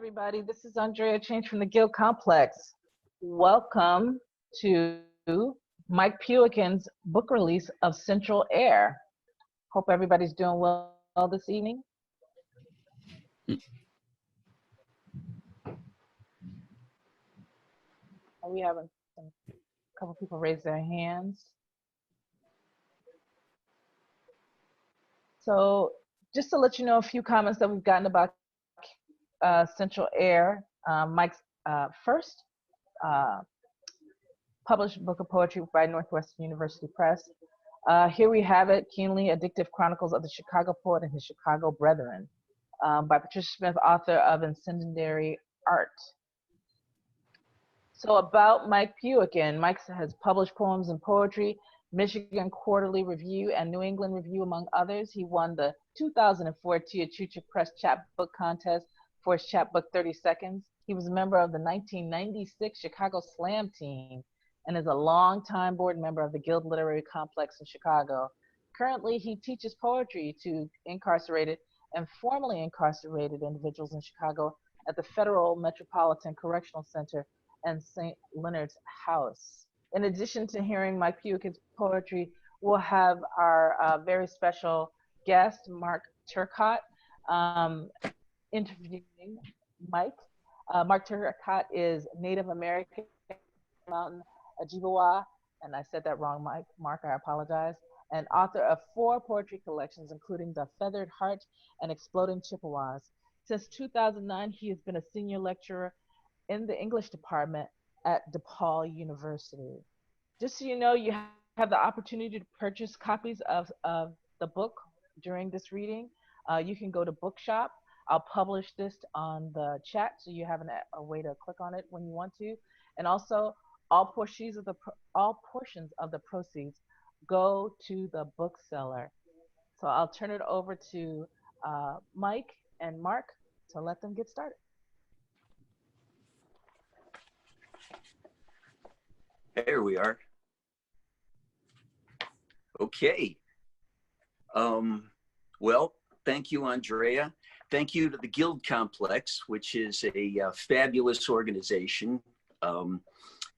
everybody. This is Andrea Change from the Guild Complex. Welcome to Mike Puican's book release of Central Air. Hope everybody's doing well this evening. We have a couple people raise their hands. So just to let you know a few comments that we've gotten about Central Air. Mike's first published book of poetry by Northwestern University Press. Here we have it, Keenly Addictive Chronicles of the Chicago Poet and His Chicago Brethren, by Patricia Smith, author of Incendiary Art. So about Mike Puican. Mike has published poems and poetry, Michigan Quarterly Review and New England Review, among others. He won the 2004 Teochew Press Chapbook Contest for his chapbook 30 Seconds. He was a member of the 1996 Chicago Slam team and is a longtime board member of the Guild Literary Complex in Chicago. Currently, he teaches poetry to incarcerated and formerly incarcerated individuals in Chicago at the Federal Metropolitan Correctional Center and St. Leonard's House. In addition to hearing Mike Puican's poetry, we'll have our very special guest, Mark Turcotte, interviewing Mike. Mark Turcotte is Native American Mountain Ojibwa, and I said that wrong, Mark, I apologize, and author of 4 poetry collections, including The Feathered Heart and Exploding Chippewas. Since 2009, he has been a senior lecturer in the English department at DePaul University. Just so you know, you have the opportunity to purchase copies of the book during this reading. You can go to Bookshop. I'll publish this on the chat so you have a way to click on it when you want to. And also, all portions of the proceeds go to the bookseller. So I'll turn it over to Mike and Mark to let them get started. Here we are. Okay. Well, thank you, Andrea. Thank you to the Guild Complex, which is a fabulous organization.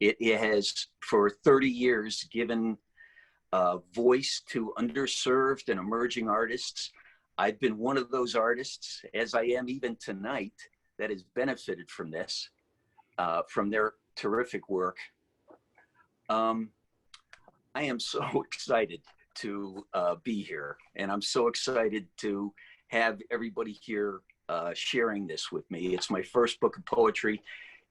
It has, for 30 years, given voice to underserved and emerging artists. I've been one of those artists, as I am even tonight, that has benefited from this, from their terrific work. I am so excited to be here, and I'm so excited to have everybody here sharing this with me. It's my first book of poetry.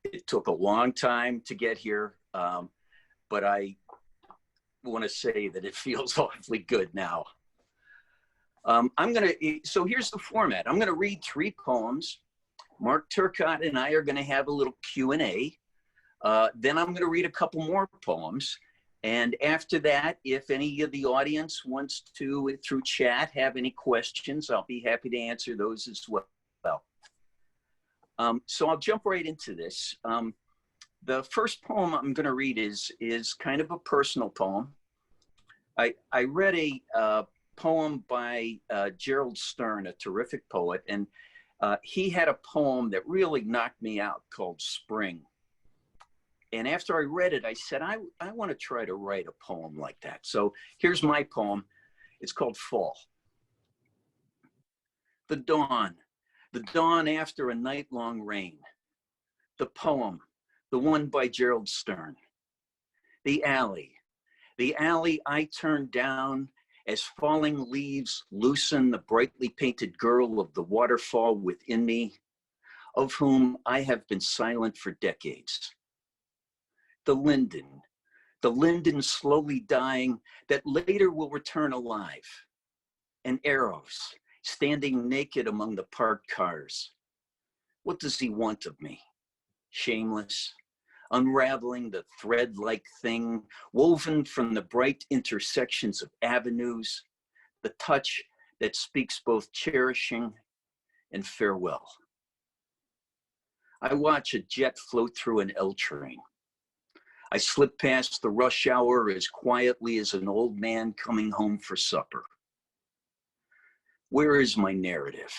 It took a long time to get here, but I want to say that it feels awfully good now. So here's the format. I'm gonna read 3 poems. Mark Turcotte and I are gonna have a little Q&A. Then I'm gonna read a couple more poems. And after that, if any of the audience wants to, through chat, have any questions, I'll be happy to answer those as well. So I'll jump right into this. The first poem I'm going to read is kind of a personal poem. I read a poem by Gerald Stern, a terrific poet, and he had a poem that really knocked me out called Spring. And after I read it, I said, I want to try to write a poem like that. So here's my poem. It's called Fall. The dawn after a night-long rain. The poem, the one by Gerald Stern. The alley I turned down as falling leaves loosen the brightly painted girl of the waterfall within me, of whom I have been silent for decades. The linden slowly dying that later will return alive, and arrows standing naked among the parked cars. What does he want of me? Shameless, unraveling the thread-like thing woven from the bright intersections of avenues, the touch that speaks both cherishing and farewell. I watch a jet float through an L train. I slip past the rush hour as quietly as an old man coming home for supper. Where is my narrative?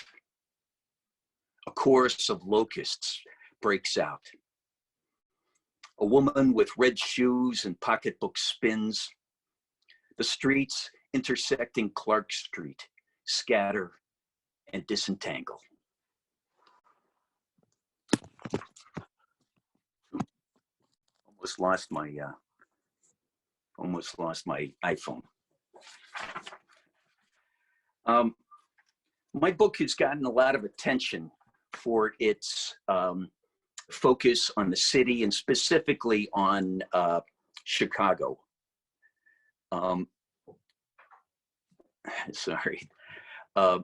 A chorus of locusts breaks out. A woman with red shoes and pocketbook spins. The streets intersecting Clark Street scatter and disentangle. Almost lost my iPhone. My book has gotten a lot of attention for its focus on the city and specifically on Chicago. Sorry. I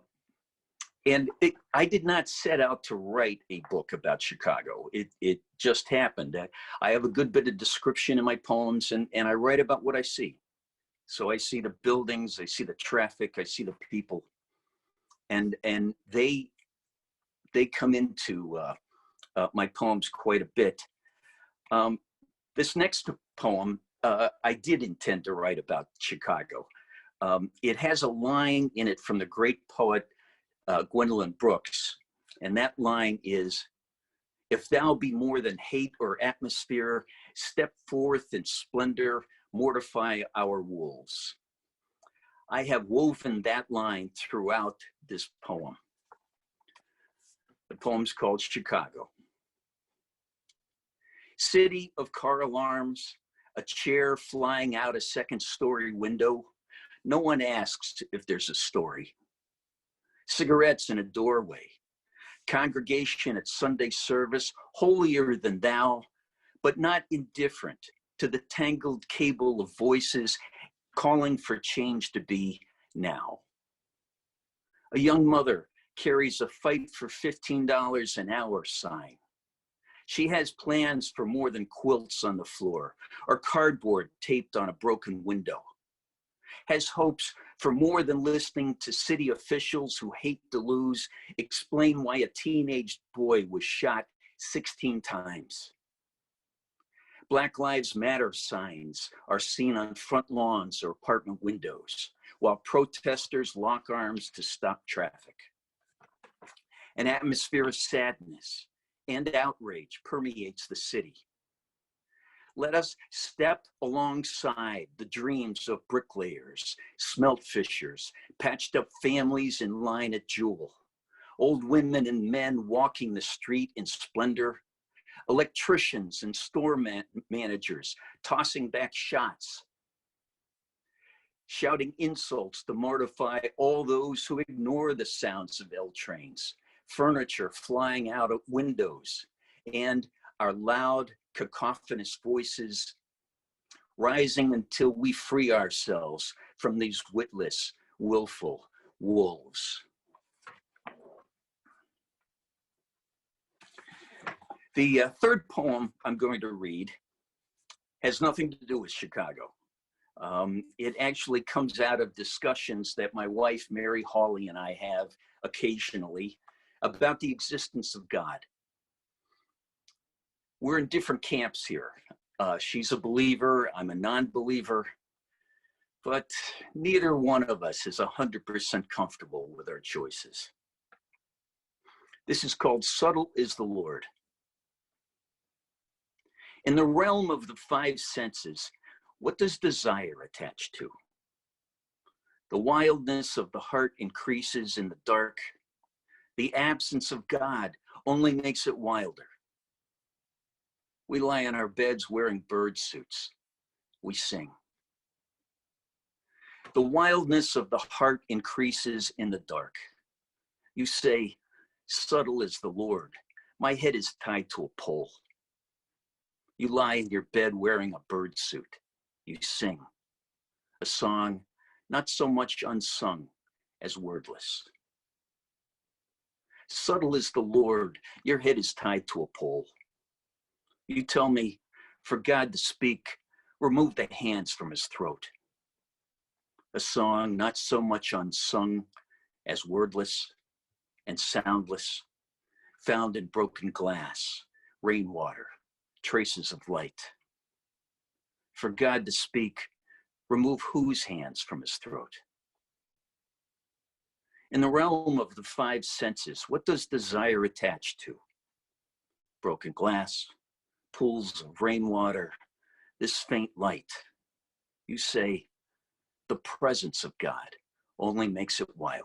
did not set out to write a book about Chicago. It just happened. I have a good bit of description in my poems, and I write about what I see. So I see the buildings, I see the traffic, I see the people, and they come into my poems quite a bit. This next poem, I did intend to write about Chicago. It has a line in it from the great poet Gwendolyn Brooks, and that line is, "If thou be more than hate or atmosphere, step forth in splendor, mortify our wolves." I have woven that line throughout this poem. The poem's called Chicago. City of car alarms, a chair flying out a second-story window. No one asks if there's a story. Cigarettes in a doorway. Congregation at Sunday service, holier than thou, but not indifferent to the tangled cable of voices calling for change to be now. A young mother carries a fight for $15 an hour sign. She has plans for more than quilts on the floor or cardboard taped on a broken window. Has hopes for more than listening to city officials who hate to lose explain why a teenage boy was shot 16 times. Black Lives Matter signs are seen on front lawns or apartment windows, while protesters lock arms to stop traffic. An atmosphere of sadness and outrage permeates the city. Let us step alongside the dreams of bricklayers, smelt fishers, patched up families in line at Jewel, old women and men walking the street in splendor, electricians and store managers tossing back shots, shouting insults to mortify all those who ignore the sounds of L trains, furniture flying out of windows, and our loud, cacophonous voices rising until we free ourselves from these witless, willful wolves. The third poem I'm going to read has nothing to do with Chicago. It actually comes out of discussions that my wife, Mary Hawley, and I have occasionally about the existence of God. We're in different camps here. She's a believer, I'm a non-believer, but neither one of us is 100% comfortable with our choices. This is called Subtle is the Lord. In the realm of the five senses, what does desire attach to? The wildness of the heart increases in the dark. The absence of God only makes it wilder. We lie on our beds wearing bird suits. We sing. The wildness of the heart increases in the dark. You say, subtle is the Lord. My head is tied to a pole. You lie in your bed wearing a bird suit. You sing a song not so much unsung as wordless. Subtle is the Lord. Your head is tied to a pole. You tell me, for God to speak, remove the hands from his throat. A song not so much unsung as wordless and soundless, found in broken glass, rainwater, traces of light. For God to speak, remove whose hands from his throat? In the realm of the five senses, what does desire attach to? Broken glass, pools of rainwater, this faint light. You say, the presence of God only makes it wilder.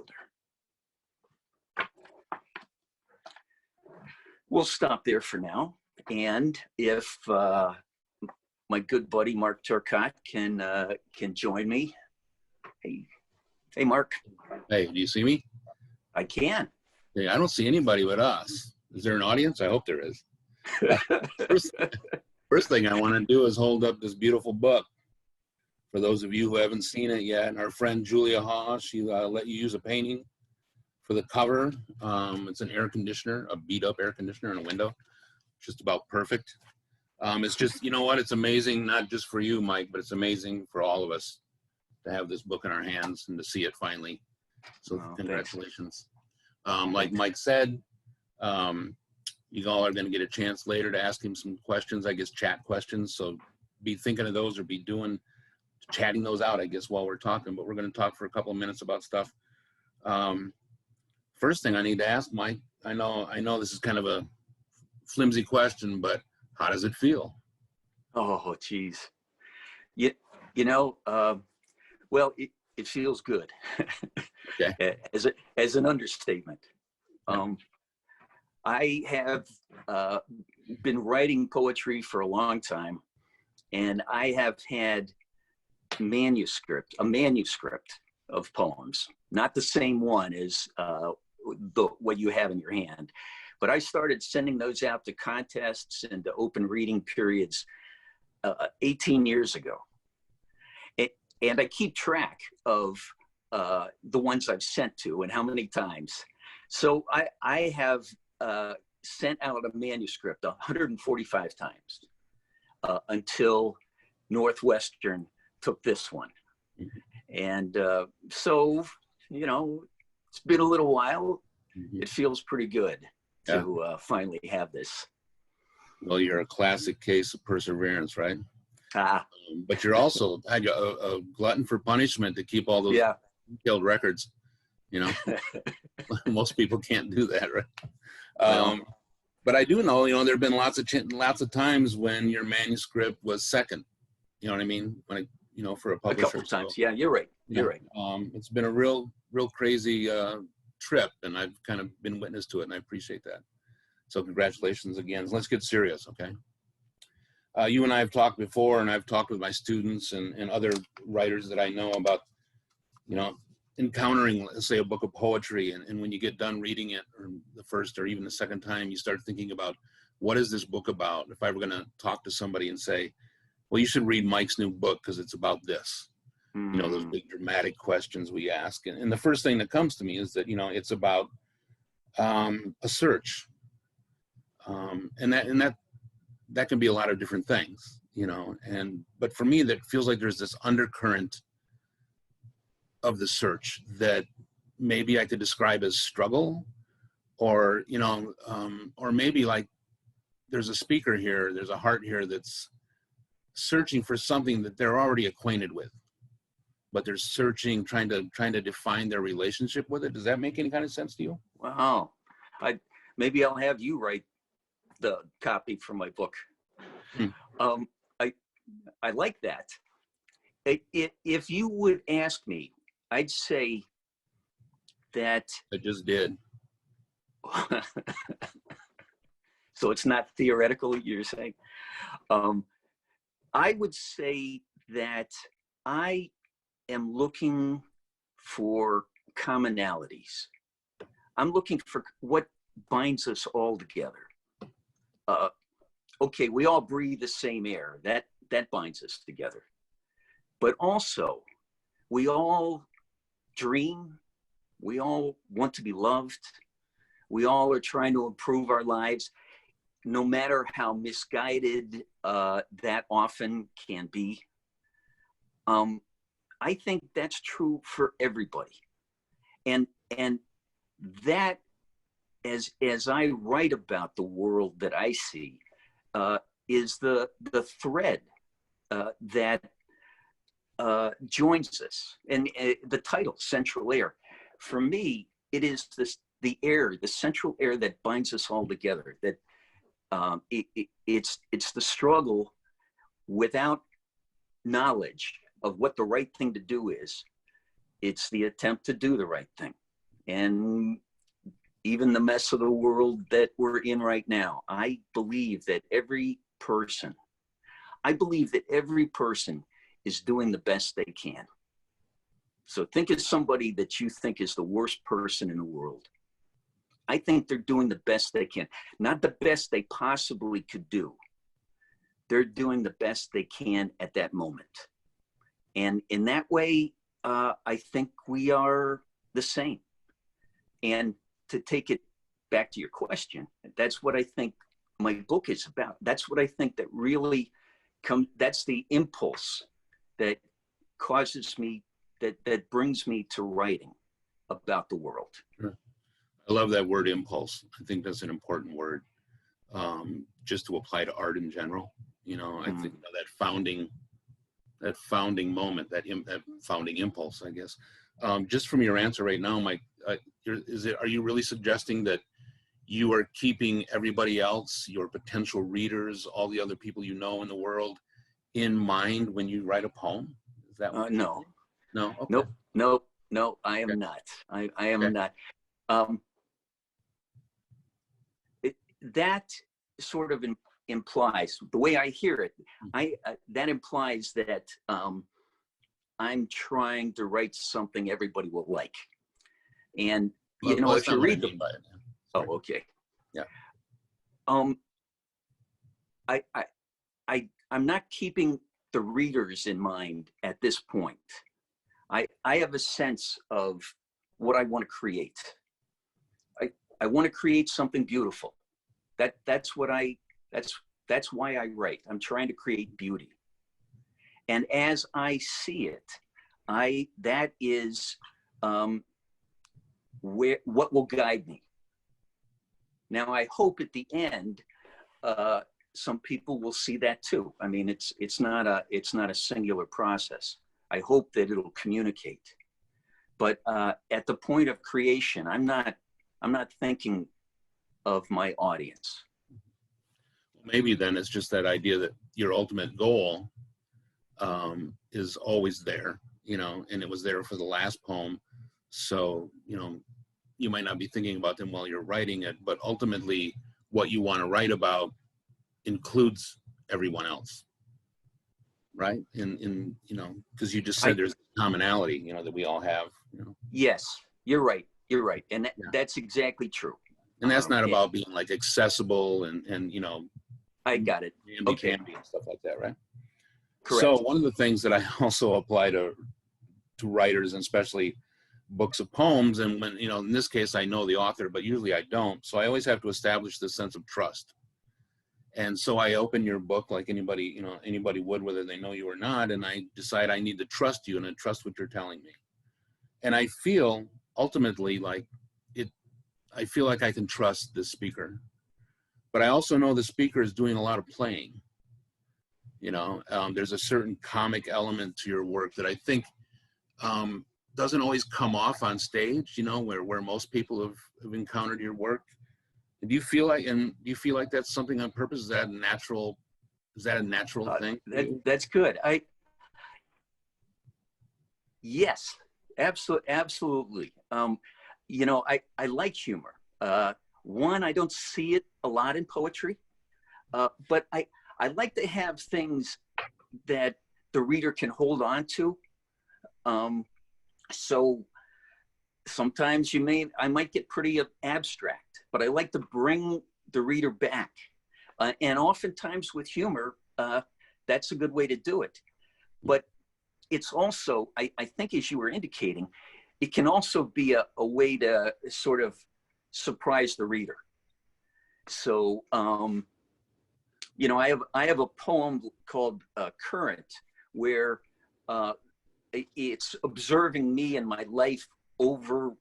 We'll stop there for now. And if my good buddy Mark Turcotte can join me. Hey, Mark. Hey, do you see me? I can. Hey, I don't see anybody but us. Is there an audience? I hope there is. First thing I want to do is hold up this beautiful book. For those of you who haven't seen it yet, and our friend Julia Haw, she let you use a painting for the cover. It's an air conditioner, a beat up air conditioner in a window. Just about perfect. It's just, you know what? It's amazing, not just for you, Mike, but it's amazing for all of us to have this book in our hands and to see it finally. So congratulations. Like Mike said, you all are going to get a chance later to ask him some questions, I guess chat questions. So be thinking of those or be chatting those out, I guess, while we're talking. But we're going to talk for a couple of minutes about stuff. First thing I need to ask, Mike, I know this is kind of a flimsy question, but how does it feel? Oh, geez. Well, it feels good. Okay. As an understatement. I have been writing poetry for a long time, and I have had a manuscript of poems, not the same one as what you have in your hand, but I started sending those out to contests and to open reading periods 18 years ago. And I keep track of the ones I've sent to and how many times. So I have sent out a manuscript 145 times until Northwestern took this one. And so, it's been a little while. It feels pretty good to finally have this. Well, you're a classic case of perseverance, right? But you're also a glutton for punishment to keep all those detailed records. Most people can't do that, right? But I do know, there have been lots of times when your manuscript was second. You know what I mean? When for a publisher. A couple of times, yeah, you're right. You're right. It's been a real crazy trip, and I've kind of been witness to it, and I appreciate that. So congratulations again. Let's get serious, okay? You and I have talked before, and I've talked with my students and other writers that I know about, encountering, let's say, a book of poetry, and when you get done reading it, or the first or even the second time, you start thinking about, what is this book about? If I were going to talk to somebody and say, well, you should read Mike's new book because it's about this. Those big dramatic questions we ask. And the first thing that comes to me is that, it's about a search. And that can be a lot of different things, but for me, that feels like there's this undercurrent of the search that maybe I could describe as struggle, or maybe like there's a speaker here, there's a heart here that's searching for something that they're already acquainted with, but they're searching, trying to define their relationship with it. Does that make any kind of sense to you? Wow. Maybe I'll have you write the copy for my book. I like that. If you would ask me, I'd say that I just did. So it's not theoretical, you're saying? I would say that I am looking for commonalities. I'm looking for what binds us all together. Okay, we all breathe the same air. That binds us together. But also, we all dream. We all want to be loved. We all are trying to improve our lives, no matter how misguided that often can be. I think that's true for everybody. And that, as I write about the world that I see, is the thread that joins us. And the title, Central Air, for me, it is the air, the central air that binds us all together. That it's the struggle without knowledge of what the right thing to do is. It's the attempt to do the right thing. And even the mess of the world that we're in right now, I believe that every person is doing the best they can. So think of somebody that you think is the worst person in the world. I think they're doing the best they can, not the best they possibly could do. They're doing the best they can at that moment. And in that way, I think we are the same. And to take it back to your question, that's what I think my book is about. That's what I think that really that's the impulse that causes me, that brings me to writing about the world. Sure. I love that word impulse. I think that's an important word, just to apply to art in general. You know, I think that founding moment, that founding impulse, I guess. Just from your answer right now, Mike, are you really suggesting that you are keeping everybody else, your potential readers, all the other people you know in the world, in mind when you write a poem? Is that what no? No. Okay. No. I am not. I am not. That sort of implies, the way I hear it, that implies that I'm trying to write something everybody will like. And you know, if you read the book, okay. Yeah. I'm not keeping the readers in mind at this point. I have a sense of what I want to create. I want to create something beautiful. That's why I write. I'm trying to create beauty. And as I see it, that is what will guide me. Now, I hope at the end, some people will see that too. I mean, it's not a singular process. I hope that it'll communicate. But at the point of creation, I'm not thinking of my audience. Maybe then it's just that idea that your ultimate goal is always there, you know, and it was there for the last poem. So, you know, you might not be thinking about them while you're writing it, but ultimately what you want to write about includes everyone else, right? In you know, because you just said there's commonality, you know, that we all have, you know. Yes, you're right. And that's exactly true. And that's not about being like accessible and you know, I got it. Okay. And stuff like that, right? Correct. So one of the things that I also apply to writers, and especially books of poems, and when, you know, in this case I know the author, but usually I don't, so I always have to establish this sense of trust. And so I open your book like anybody would, whether they know you or not, and I decide I need to trust you and I trust what you're telling me. And I feel ultimately like I feel like I can trust this speaker, but I also know the speaker is doing a lot of playing. You know, there's a certain comic element to your work that I think doesn't always come off on stage, you know, where most people have encountered your work. Do you feel like that's something on purpose? Is that a natural thing? That's good. Yes, absolutely. You know, I like humor. One, I don't see it a lot in poetry, but I like to have things that the reader can hold on to. So sometimes I might get pretty abstract, but I like to bring the reader back. And oftentimes with humor, that's a good way to do it. But it's also, I think as you were indicating, it can also be a way to sort of surprise the reader. So, you know, I have a poem called Current, where it's observing me and my life over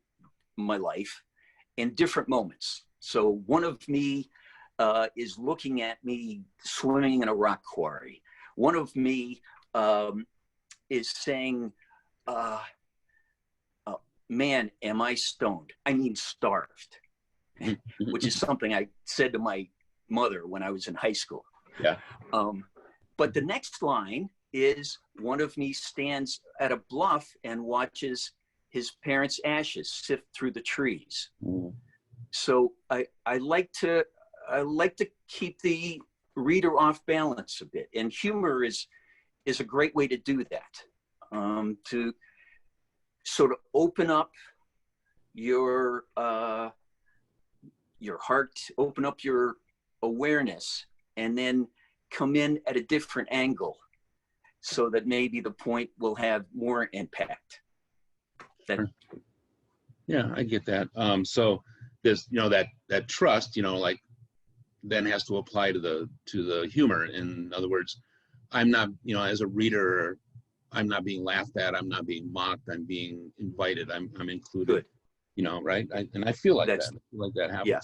my life in different moments. So one of me is looking at me swimming in a rock quarry. One of me is saying, man, am I stoned. I mean, starved, which is something I said to my mother when I was in high school. Yeah. But the next line is, one of me stands at a bluff and watches his parents' ashes sift through the trees. So I like to keep the reader off balance a bit, and humor is a great way to do that. To sort of open up your heart, open up your awareness, and then come in at a different angle, so that maybe the point will have more impact. Yeah, I get that. So this, that trust, like, then has to apply to the humor. In other words, I'm not, as a reader, I'm not being laughed at, I'm not being mocked, I'm being invited, I'm included. Good. Right? And I feel like that. I feel like that happens. Yeah.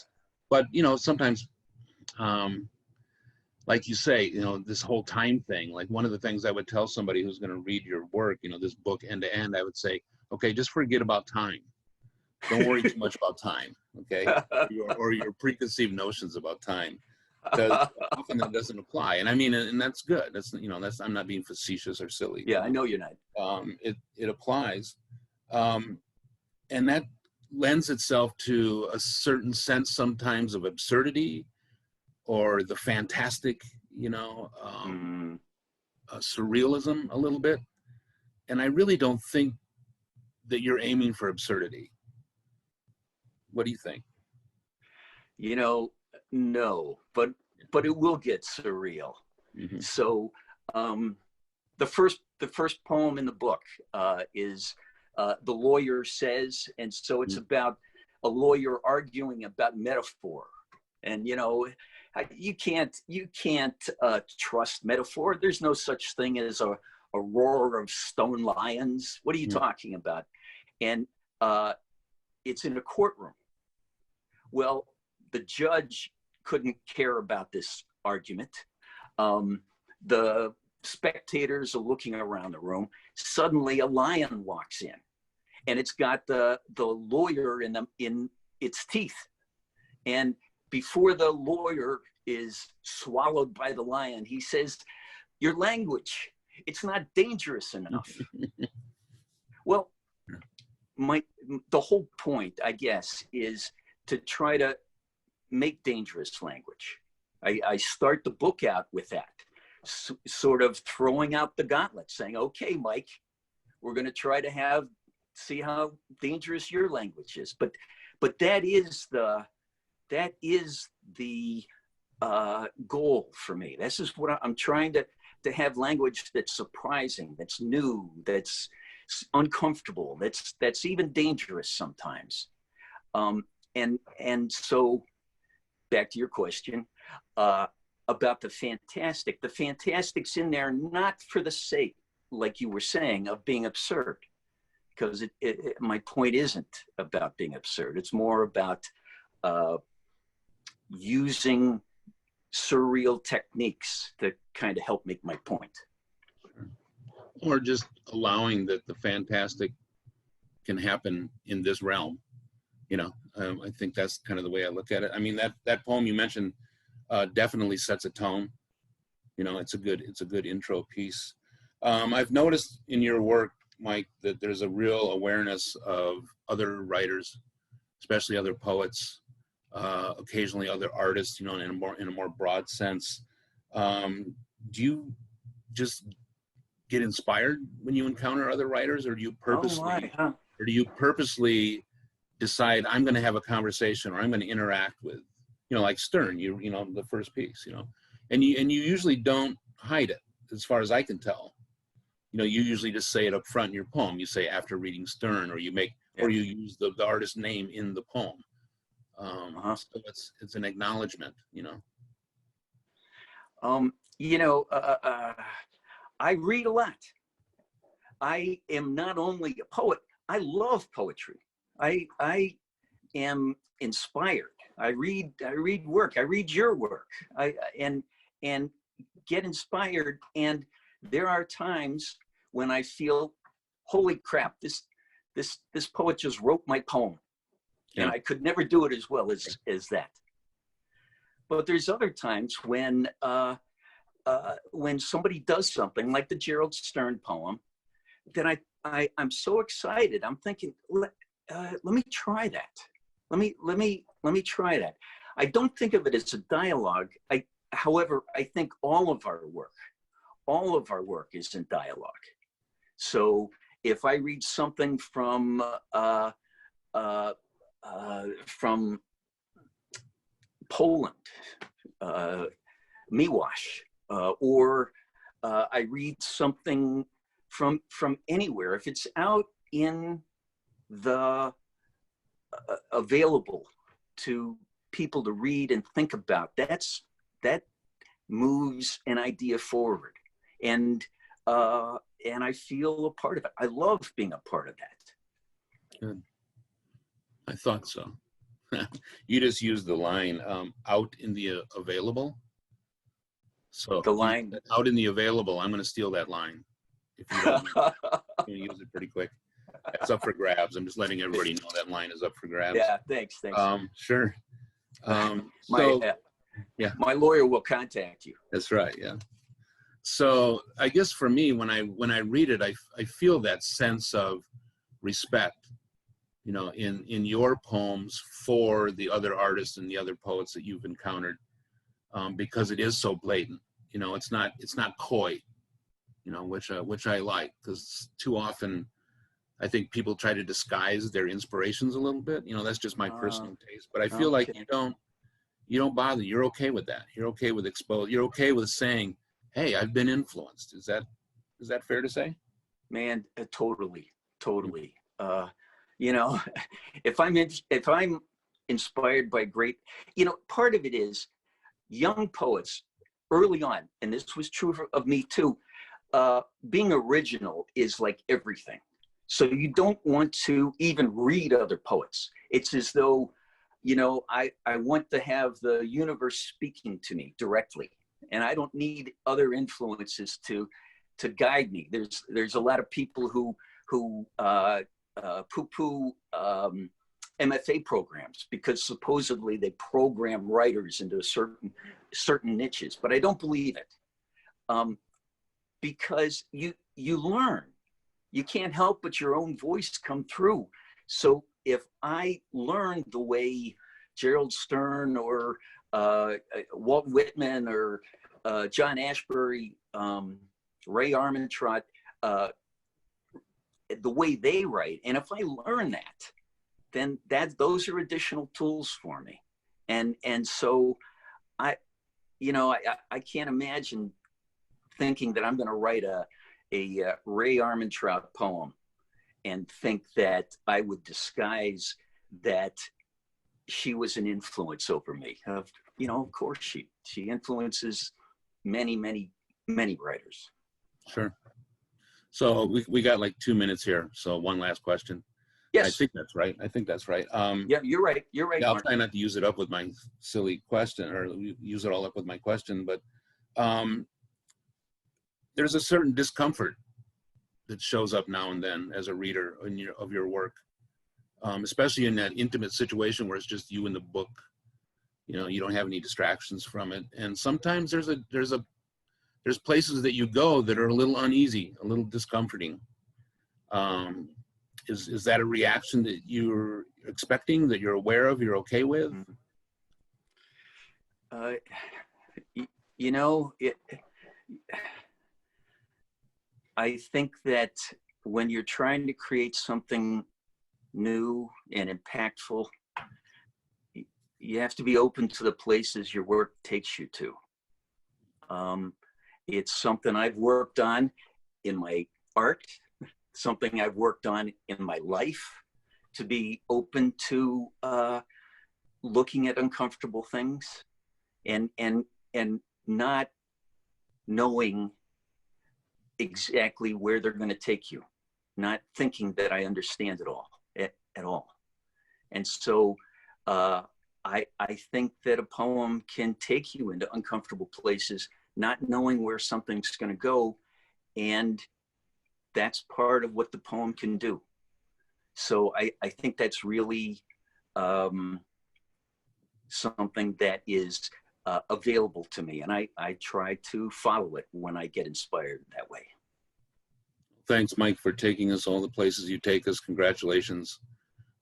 But sometimes, like you say, this whole time thing, like one of the things I would tell somebody who's going to read your work, this book end to end, I would say, okay, just forget about time. Don't worry too much about time, okay? Or your preconceived notions about time, because often that doesn't apply. And I mean, and that's good. That's, I'm not being facetious or silly. Yeah, I know you're not. It applies. And that lends itself to a certain sense sometimes of absurdity, or the fantastic, surrealism a little bit. And I really don't think that you're aiming for absurdity. What do you think? No, but it will get surreal. Mm-hmm. So the first poem in the book is The Lawyer Says, and so it's about a lawyer arguing about metaphor. And you can't trust metaphor. There's no such thing as a roar of stone lions. What are you talking about? And it's in a courtroom. Well, the judge couldn't care about this argument. The spectators are looking around the room. Suddenly a lion walks in, and it's got the lawyer in its teeth. And before the lawyer is swallowed by the lion, he says, "Your language, it's not dangerous enough." Well, the whole point, I guess, is to try to make dangerous language. I start the book out with that, sort of throwing out the gauntlet, saying, "Okay, Mike, we're going to try to see how dangerous your language is." But that is the goal for me. This is what I'm trying to have, language that's surprising, that's new, that's uncomfortable, that's even dangerous sometimes. And so back to your question about the fantastic. The fantastic's in there not for the sake, like you were saying, of being absurd, because my point isn't about being absurd. It's more about using surreal techniques to kind of help make my point. Or just allowing that the fantastic can happen in this realm. I think that's kind of the way I look at it. I mean, that poem you mentioned definitely sets a tone. It's a good intro piece. I've noticed in your work, Mike, that there's a real awareness of other writers, especially other poets, occasionally other artists, in a more broad sense. Do you just get inspired when you encounter other writers, or do you purposely decide, I'm going to have a conversation, or I'm going to interact with, like Stern, the first piece, and you usually don't hide it, as far as I can tell. You usually just say it up front in your poem. You say, after reading Stern, or you use the artist's name in the poem. So it's an acknowledgement, I read a lot. I am not only a poet, I love poetry. I am inspired. I read work. I read your work. And get inspired. And there are times when I feel, holy crap, this poet just wrote my poem, and I could never do it as well as that. But there's other times when somebody does something like the Gerald Stern poem, that I'm so excited. I'm thinking, let me try that. Let me try that. I don't think of it as a dialogue. However, I think all of our work is in dialogue. So if I read something from Poland, Miłosz, or I read something from anywhere, if it's out in the available to people to read and think about, that moves an idea forward, and I feel a part of it. I love being a part of that. Good. I thought so. You just used the line out in the available. So the line out in the available, I'm going to steal that line. If you don't mind. I'm going to use it pretty quick. It's up for grabs. I'm just letting everybody know that line is up for grabs. Yeah, thanks. Sure. My lawyer will contact you. That's right. Yeah. So I guess for me, when I read it, I feel that sense of respect, you know, in your poems for the other artists and the other poets that you've encountered, because it is so blatant. You know, it's not coy, you know, which I like, because too often I think people try to disguise their inspirations a little bit. You know, that's just my personal taste. But I feel like you don't bother. You're okay with that. You're okay with You're okay with saying, "Hey, I've been influenced." Is that fair to say? Man, totally. You know, if I'm inspired by great, you know, part of it is young poets early on, and this was true of me too. Being original is like everything. So you don't want to even read other poets. It's as though, you know, I want to have the universe speaking to me directly, and I don't need other influences to guide me. There's a lot of people who poo-poo MFA programs because supposedly they program writers into certain niches, but I don't believe it, because you learn. You can't help but your own voice come through. So if I learned the way Gerald Stern or Walt Whitman or John Ashbery, Ray Armantrout, the way they write, and if I learn that, then those are additional tools for me. And so I can't imagine thinking that I'm going to write a Ray Armantrout poem and think that I would disguise that she was an influence over me. You know, of course she influences many writers. Sure. So we got like 2 minutes here. So one last question. Yes. I think that's right. Yeah, you're right. Yeah, I'll Mark. try not to use it up with my silly question, or use it all up with my question, but there's a certain discomfort that shows up now and then as a reader of your work, especially in that intimate situation where it's just you and the book. You know, you don't have any distractions from it, and sometimes there's places that you go that are a little uneasy, a little discomforting. Is that a reaction that you're expecting, that you're aware of, you're okay with? You know, I think that when you're trying to create something new and impactful, you have to be open to the places your work takes you to. It's something I've worked on in my art, something I've worked on in my life, to be open to looking at uncomfortable things and not knowing exactly where they're going to take you, not thinking that I understand it all at all. And so I think that a poem can take you into uncomfortable places, not knowing where something's going to go, and that's part of what the poem can do. So I think that's really something that is available to me, and I try to follow it when I get inspired that way. Thanks, Mike, for taking us all the places you take us. Congratulations.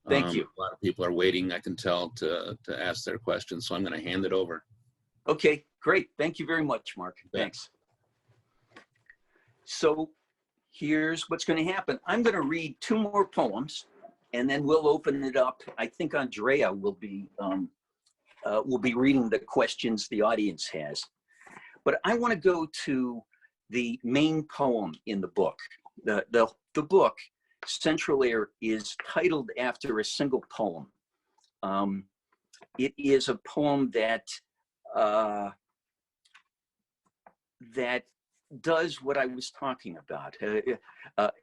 Thank you. A lot of people are waiting, I can tell, to ask their questions, so I'm going to hand it over. Okay, great. Thank you very much, Mark. Thanks. So here's what's going to happen. I'm going to read 2 more poems, and then we'll open it up. I think Andrea will be reading the questions the audience has. But I want to go to the main poem in the book. The book, Central Air, is titled after a single poem. It is a poem that does what I was talking about.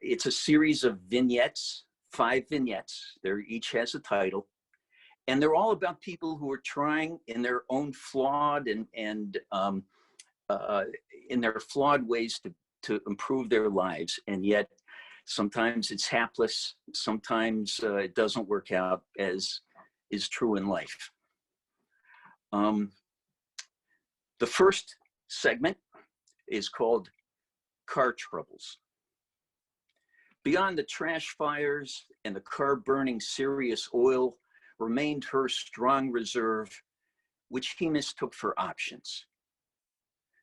It's a series of vignettes, 5 vignettes. They each has a title, and they're all about people who are trying in their own flawed and in their flawed ways to improve their lives, and yet sometimes it's hapless. Sometimes it doesn't work out, as is true in life. The first segment is called Car Troubles. Beyond the trash fires and the car burning serious oil remained her strong reserve, which he mistook for options.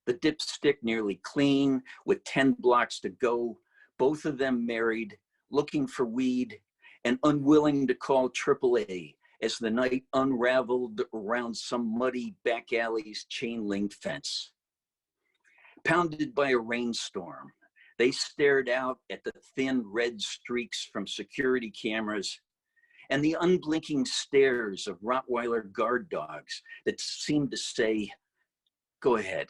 The dipstick nearly clean, with 10 blocks to go, both of them married, looking for weed, and unwilling to call AAA as the night unraveled around some muddy back alley's chain link fence. Pounded by a rainstorm, they stared out at the thin red streaks from security cameras and the unblinking stares of Rottweiler guard dogs that seemed to say, "Go ahead,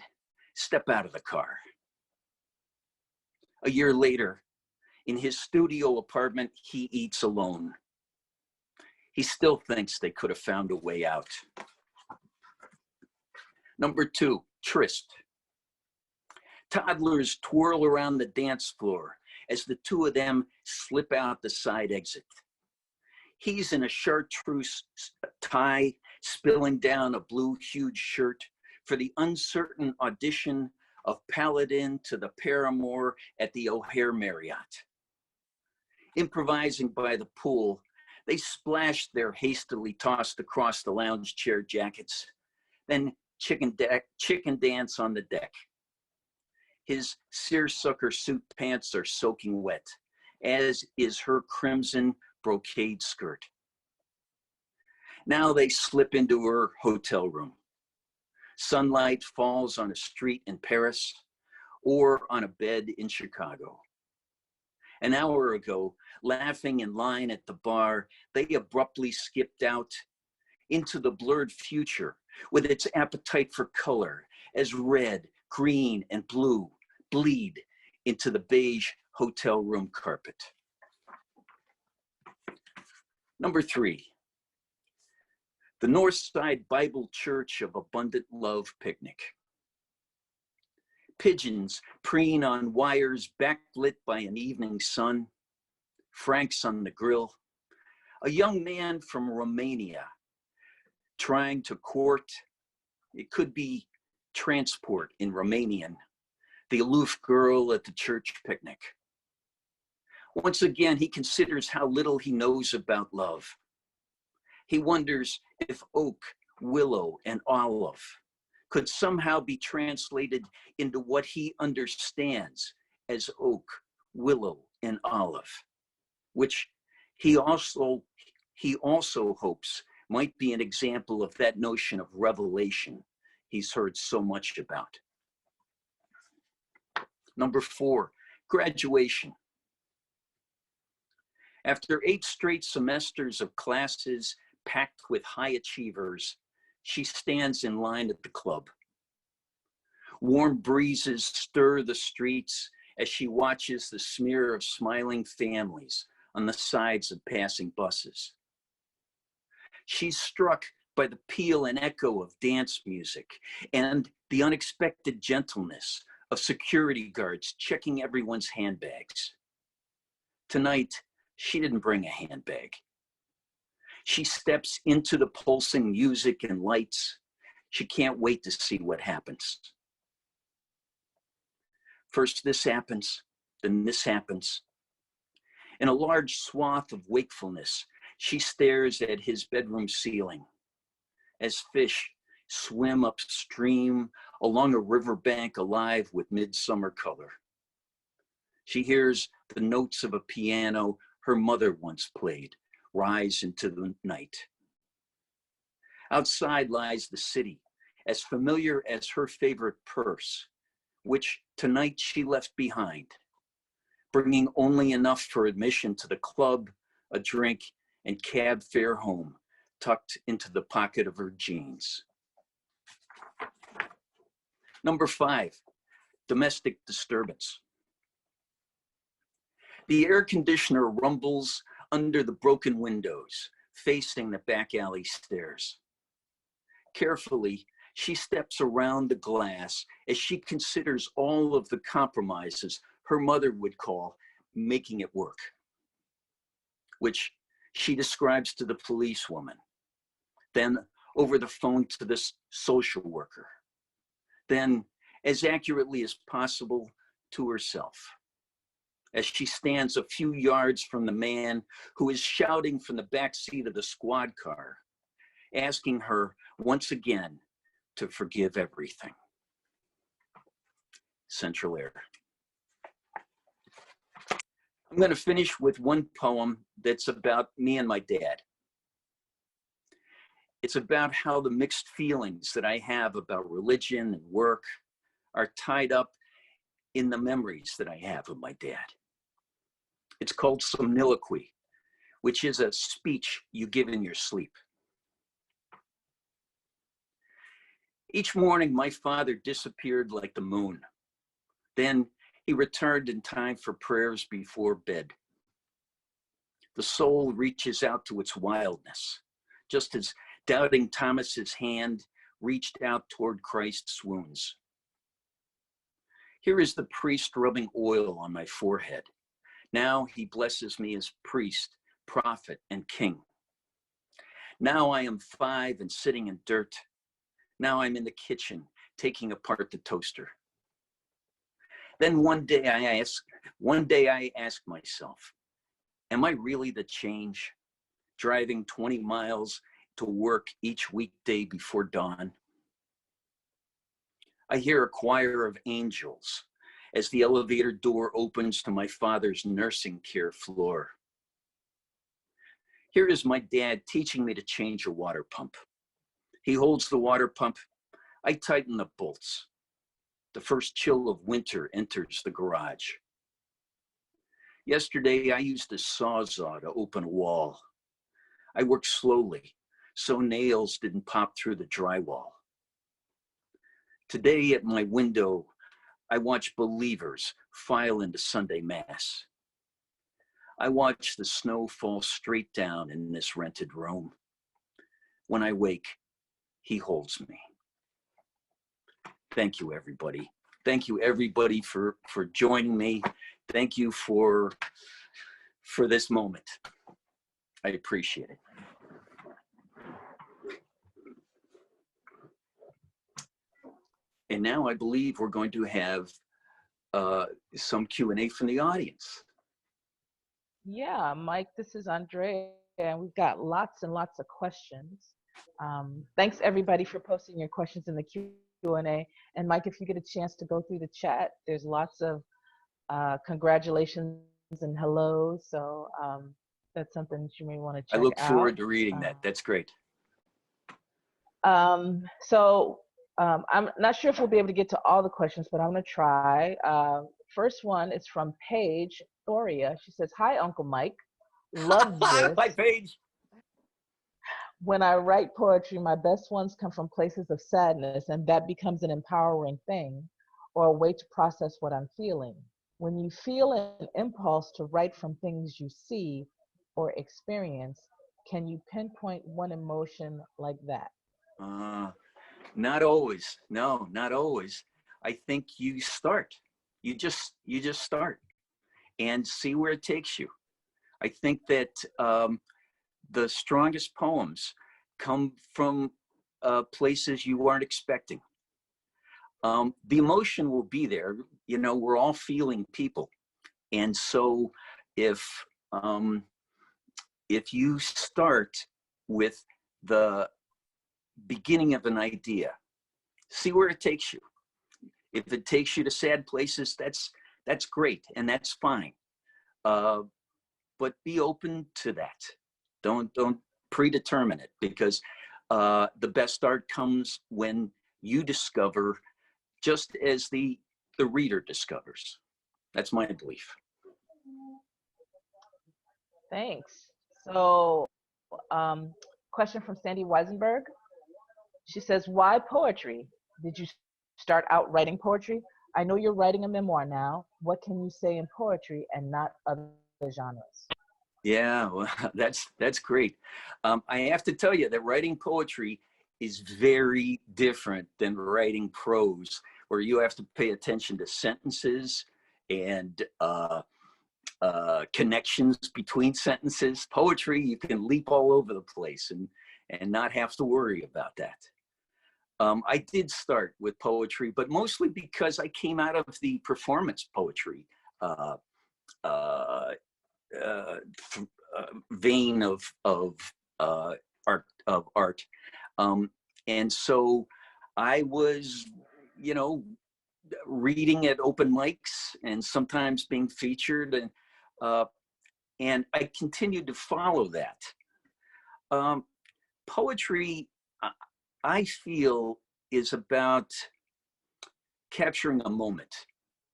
step out of the car." A year later, in his studio apartment, he eats alone. He still thinks they could have found a way out. Number 2, Tryst. Toddlers twirl around the dance floor as the 2 of them slip out the side exit. He's in a chartreuse tie, spilling down a blue huge shirt for the uncertain audition of Paladin to the Paramour at the O'Hare Marriott. Improvising by the pool, they splashed their hastily tossed across the lounge chair jackets, then chicken dance on the deck. His seersucker suit pants are soaking wet, as is her crimson brocade skirt. Now they slip into her hotel room. Sunlight falls on a street in Paris or on a bed in Chicago. An hour ago, laughing in line at the bar, they abruptly skipped out into the blurred future with its appetite for color as red, green, and blue bleed into the beige hotel room carpet. Number 3, the Northside Bible Church of Abundant Love Picnic. Pigeons preen on wires backlit by an evening sun, Franks on the grill, a young man from Romania trying to court, it could be transport in Romanian, the aloof girl at the church picnic. Once again, he considers how little he knows about love. He wonders if oak, willow, and olive could somehow be translated into what he understands as oak, willow, and olive, which he also hopes might be an example of that notion of revelation he's heard so much about. Number 4, graduation. After 8 straight semesters of classes packed with high achievers, she stands in line at the club. Warm breezes stir the streets as she watches the smear of smiling families on the sides of passing buses. She's struck by the peal and echo of dance music and the unexpected gentleness of security guards checking everyone's handbags. Tonight, She didn't bring a handbag. She steps into the pulsing music and lights. She can't wait to see what happens. First this happens, then this happens. In a large swath of wakefulness, she stares at his bedroom ceiling as fish swim upstream along a riverbank alive with midsummer color. She hears the notes of a piano her mother once played rise into the night. Outside lies the city, as familiar as her favorite purse, which tonight she left behind, bringing only enough for admission to the club, a drink, and cab fare home, tucked into the pocket of her jeans. Number 5, domestic disturbance. The air conditioner rumbles under the broken windows, facing the back alley stairs. Carefully, she steps around the glass as she considers all of the compromises her mother would call making it work, which she describes to the policewoman, then over the phone to the social worker, then as accurately as possible to herself, as she stands a few yards from the man who is shouting from the back seat of the squad car, asking her once again to forgive everything. Central Air. I'm going to finish with one poem that's about me and my dad. It's about how the mixed feelings that I have about religion and work are tied up in the memories that I have of my dad. It's called Soliloquy, which is a speech you give in your sleep. Each morning, my father disappeared like the moon. Then he returned in time for prayers before bed. The soul reaches out to its wildness, just as doubting Thomas's hand reached out toward Christ's wounds. Here is the priest rubbing oil on my forehead. Now he blesses me as priest, prophet, and king. Now I am 5 and sitting in dirt. Now I'm in the kitchen, taking apart the toaster. Then one day I ask myself, am I really the change, driving 20 miles to work each weekday before dawn? I hear a choir of angels as the elevator door opens to my father's nursing care floor. Here is my dad teaching me to change a water pump. He holds the water pump. I tighten the bolts. The first chill of winter enters the garage. Yesterday, I used a sawzall to open a wall. I worked slowly, so nails didn't pop through the drywall. Today at my window, I watch believers file into Sunday Mass. I watch the snow fall straight down in this rented room. When I wake, he holds me. Thank you, everybody. Thank you, everybody, for joining me. Thank you for this moment. I appreciate it. And now I believe we're going to have some Q&A from the audience. Yeah, Mike, this is Andrea, and we've got lots and lots of questions. Thanks, everybody, for posting your questions in the Q&A. And Mike, if you get a chance to go through the chat, there's lots of congratulations and hello. So that's something that you may want to check out. I look forward to reading that. That's great. I'm not sure if we'll be able to get to all the questions, but I'm going to try. First one is from Paige Thoria. She says, "Hi, Uncle Mike. Love this. Hi, Paige. When I write poetry, my best ones come from places of sadness, and that becomes an empowering thing or a way to process what I'm feeling. When you feel an impulse to write from things you see or experience, can you pinpoint one emotion like that?" Not always. No, not always. I think you start. You just start and see where it takes you. I think that the strongest poems come from places you aren't expecting. The emotion will be there. You know, we're all feeling people. And so if you start with the beginning of an idea, see where it takes you. If it takes you to sad places, that's great, and that's fine. But be open to that. Don't predetermine it, because the best art comes when you discover, just as the reader discovers. That's my belief. Thanks. So, question from Sandy Weisenberg. She says, why poetry? Did you start out writing poetry? I know you're writing a memoir now. What can you say in poetry and not other genres? Yeah, well, that's great. I have to tell you that writing poetry is very different than writing prose, where you have to pay attention to sentences and connections between sentences. Poetry, you can leap all over the place and not have to worry about that. I did start with poetry, but mostly because I came out of the performance poetry vein of art, and so I was, you know, reading at open mics and sometimes being featured, and I continued to follow that. Poetry, I feel, is about capturing a moment.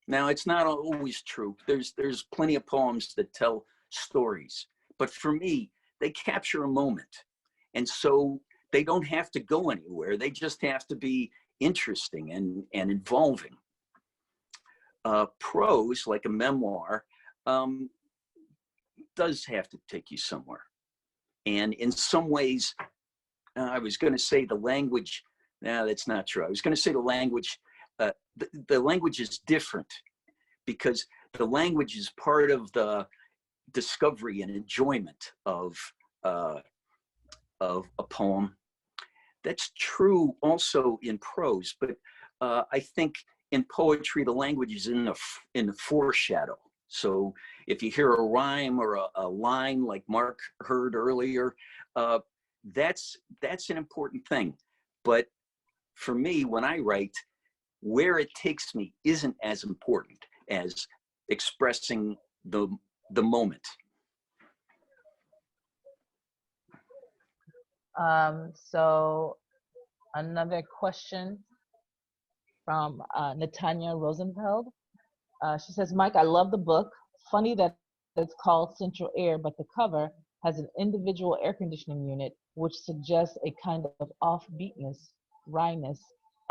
Now, it's not always true. There's plenty of poems that tell stories, but for me, they capture a moment. And so they don't have to go anywhere. They just have to be interesting and involving. Prose, like a memoir, does have to take you somewhere. And in some ways, I was going to say the language. No, that's not true. I was going to say the language. The language is different, because the language is part of the discovery and enjoyment of a poem. That's true also in prose, but I think in poetry the language is in the foreshadow. So if you hear a rhyme or a line like Mark heard earlier, that's an important thing. But for me, when I write, where it takes me isn't as important as expressing the moment. So another question from Natanya Rosenfeld. She says, Mike, I love the book. Funny that it's called Central Air, but the cover has an individual air conditioning unit, which suggests a kind of offbeatness, wryness,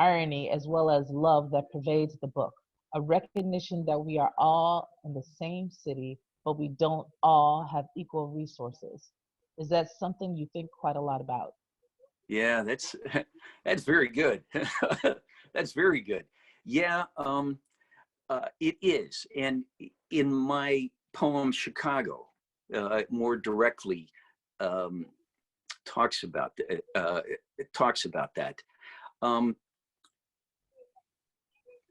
irony, as well as love that pervades the book. A recognition that we are all in the same city, but we don't all have equal resources. Is that something you think quite a lot about? Yeah, that's very good. That's very good. Yeah, it is. And in my poem Chicago, more directly talks about that.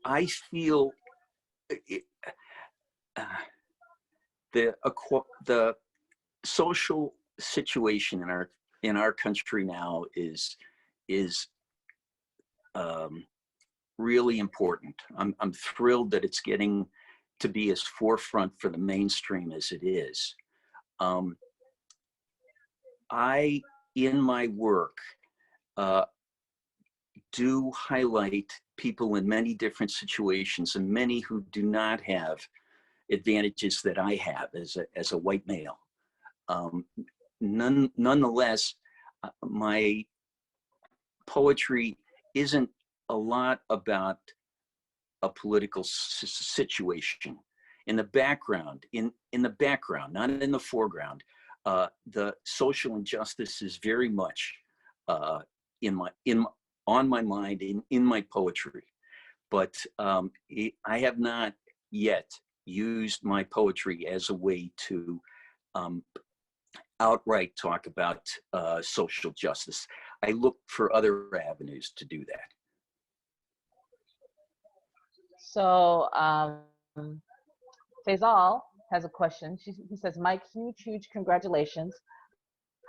I feel the social situation in our country now is really important. I'm thrilled that it's getting to be as forefront for the mainstream as it is. I, in my work, do highlight people in many different situations, and many who do not have advantages that I have as a white male. Nonetheless, my poetry isn't a lot about a political situation. In the background, in the background, not in the foreground, the social injustice is very much on my mind in my poetry. But I have not yet used my poetry as a way to outright talk about social justice. I look for other avenues to do that. So Faisal has a question. He says, Mike, huge congratulations.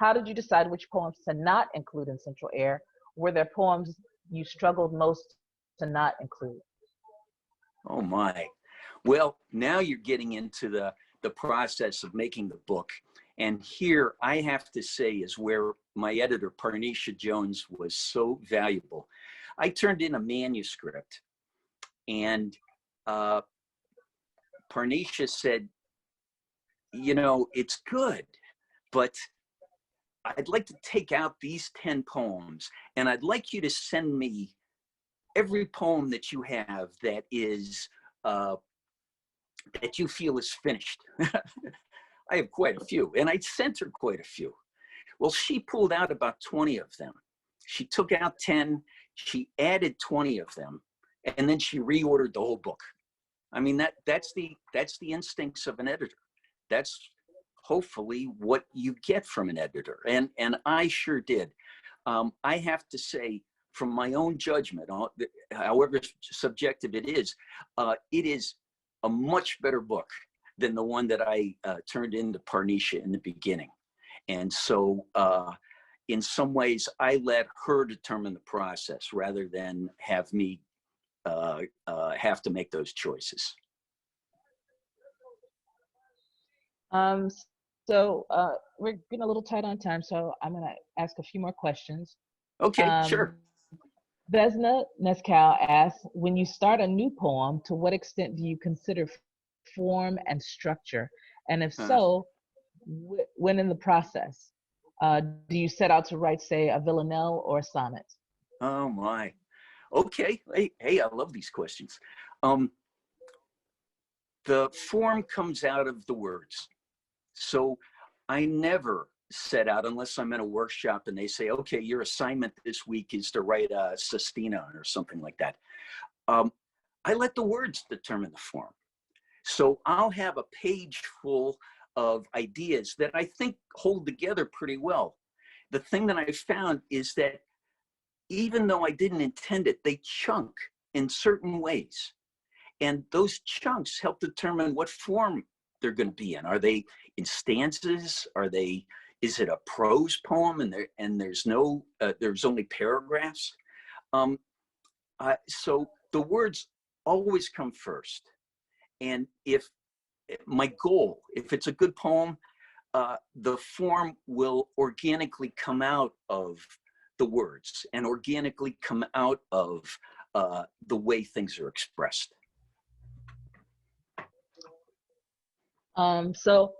How did you decide which poems to not include in Central Air? Were there poems you struggled most to not include? Oh my. Well, now you're getting into the process of making the book. And here I have to say is where my editor, Parnisha Jones, was so valuable. I turned in a manuscript and Parnisha said, you know, it's good, but I'd like to take out these 10 poems and I'd like you to send me every poem that you have that is, that you feel is finished. I have quite a few, and I sent her quite a few. Well, she pulled out about 20 of them. She took out 10, she added 20 of them, and then she reordered the whole book. I mean, that's the instincts of an editor. That's hopefully what you get from an editor, and I sure did. I have to say, from my own judgment, however subjective it is a much better book than the one that I turned into Parnisha in the beginning. And so in some ways, I let her determine the process rather than have me have to make those choices. So we're getting a little tight on time, so I'm gonna ask a few more questions. Okay, sure. Vesna Nescal asks, when you start a new poem, to what extent do you consider form and structure? And if so, when in the process? Do you set out to write, say, a villanelle or a sonnet? Oh my. Okay. Hey, I love these questions. The form comes out of the words. So I never set out, unless I'm in a workshop and they say, okay, your assignment this week is to write a sestina or something like that. I let the words determine the form. So I'll have a page full of ideas that I think hold together pretty well. The thing that I found is that even though I didn't intend it, they chunk in certain ways. And those chunks help determine what form they're going to be in. Are they in stanzas? Is it a prose poem and there's only paragraphs? So the words always come first. And if my goal, if it's a good poem, the form will organically come out of the words and organically come out of the way things are expressed. So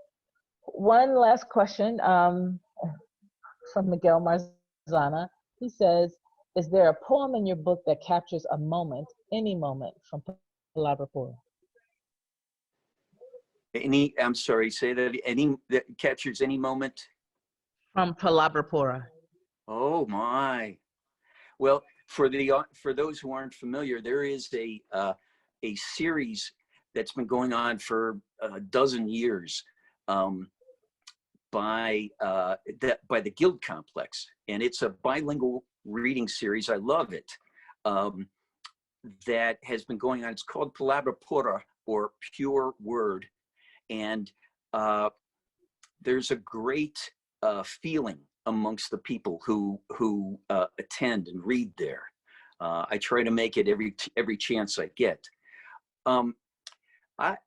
one last question from Miguel Marzana. He says, is there a poem in your book that captures a moment, any moment from Palabra Pura? I'm sorry, say that, that captures any moment? From Palabra Pura. Oh my. Well, for those who aren't familiar, there is a series that's been going on for a dozen years by the Guild Complex, and it's a bilingual reading series. I love it. That has been going on. It's called Palabra Pura, or Pure Word, and there's a great feeling amongst the people who attend and read there. I try to make it every chance I get.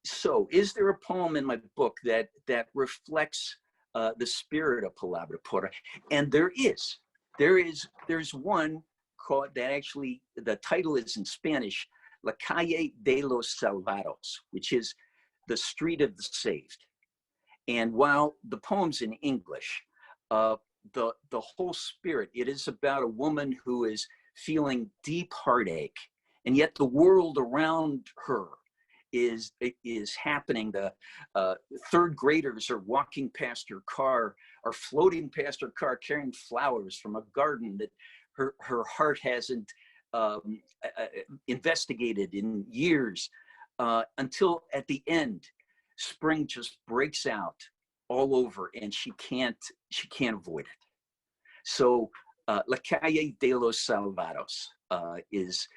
So is there a poem in my book that reflects the spirit of Palabra Pura? And there's one called, that actually, the title is in Spanish, La Calle de los Salvados, which is the street of the saved. And while the poem's in English, the whole spirit, it is about a woman who is feeling deep heartache, and yet the world around her is happening. The third graders are walking past her car, are floating past her car carrying flowers from a garden that her heart hasn't investigated in years, until at the end, spring just breaks out all over, and she can't avoid it. So La Calle de los Salvados is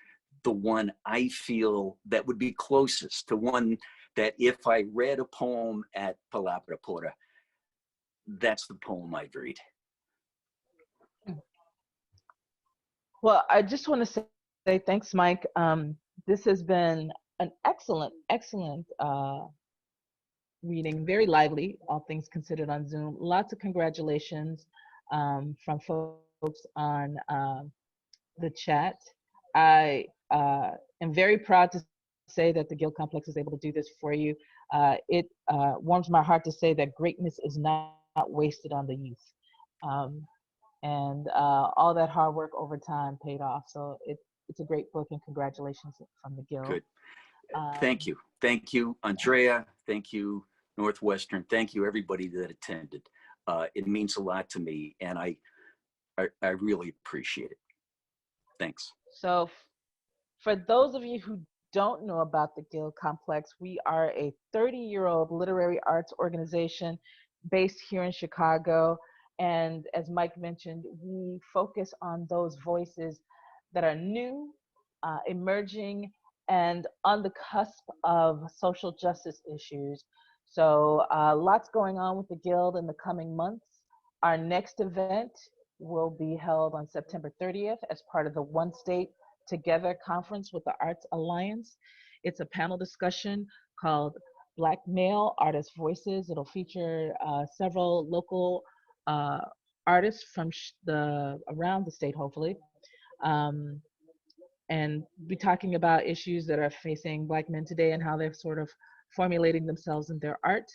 the one I feel that would be closest to one that if I read a poem at Palabra Pura, that's the poem I'd read. Well, I just want to say thanks, Mike. This has been an excellent reading, very lively, all things considered, on Zoom. Lots of congratulations from folks on the chat. I am very proud to say that the Guild Complex is able to do this for you. It warms my heart to say that greatness is not wasted on the youth. And all that hard work over time paid off. So it's a great book, and congratulations from the Guild. Good. Thank you. Thank you, Andrea. Thank you, Northwestern. Thank you, everybody that attended. It means a lot to me, and I really appreciate it. Thanks. So for those of you who don't know about the Guild Complex, we are a 30-year-old literary arts organization based here in Chicago. And as Mike mentioned, we focus on those voices that are new, emerging, and on the cusp of social justice issues. So lots going on with the Guild in the coming months. Our next event will be held on September 30th as part of the One State Together conference with the Arts Alliance. It's a panel discussion called Black Male Artist Voices. It'll feature several local artists from around the state, hopefully, and be talking about issues that are facing Black men today and how they're sort of formulating themselves in their art.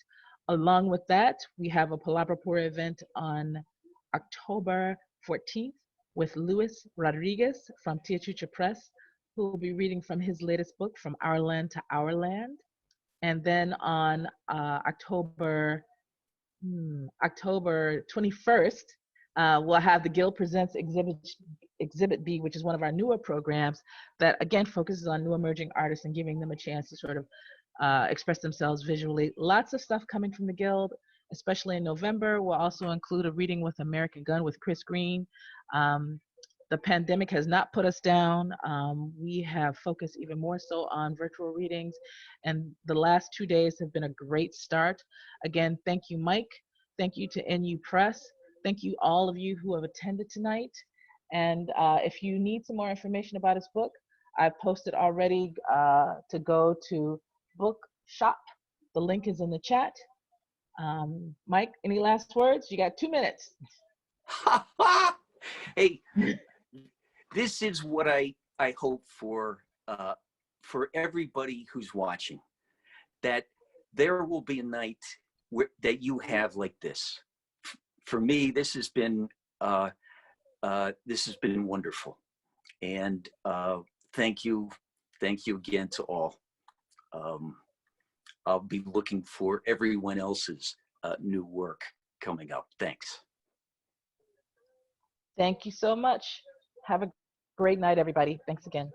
Along with that, we have a Palabra Pura event on October 14th with Luis Rodriguez from Tiachucha Press, who will be reading from his latest book, From Our Land to Our Land. And then on October 21st, we'll have the Guild Presents Exhibit B, which is one of our newer programs that, again, focuses on new emerging artists and giving them a chance to sort of express themselves visually. Lots of stuff coming from the Guild, especially in November. We'll also include a reading with American Gun with Chris Green. The pandemic has not put us down. We have focused even more so on virtual readings, and the last 2 days have been a great start. Again, thank you, Mike. Thank you to NU Press. Thank you, all of you who have attended tonight. And if you need some more information about his book, I've posted already to go to Bookshop. The link is in the chat. Mike, any last words? You got 2 minutes. Hey, this is what I hope for everybody who's watching, that there will be a night that you have like this. For me, this has been wonderful, and thank you again to all. I'll be looking for everyone else's new work coming up. Thanks. Thank you so much. Have a great night, everybody. Thanks again.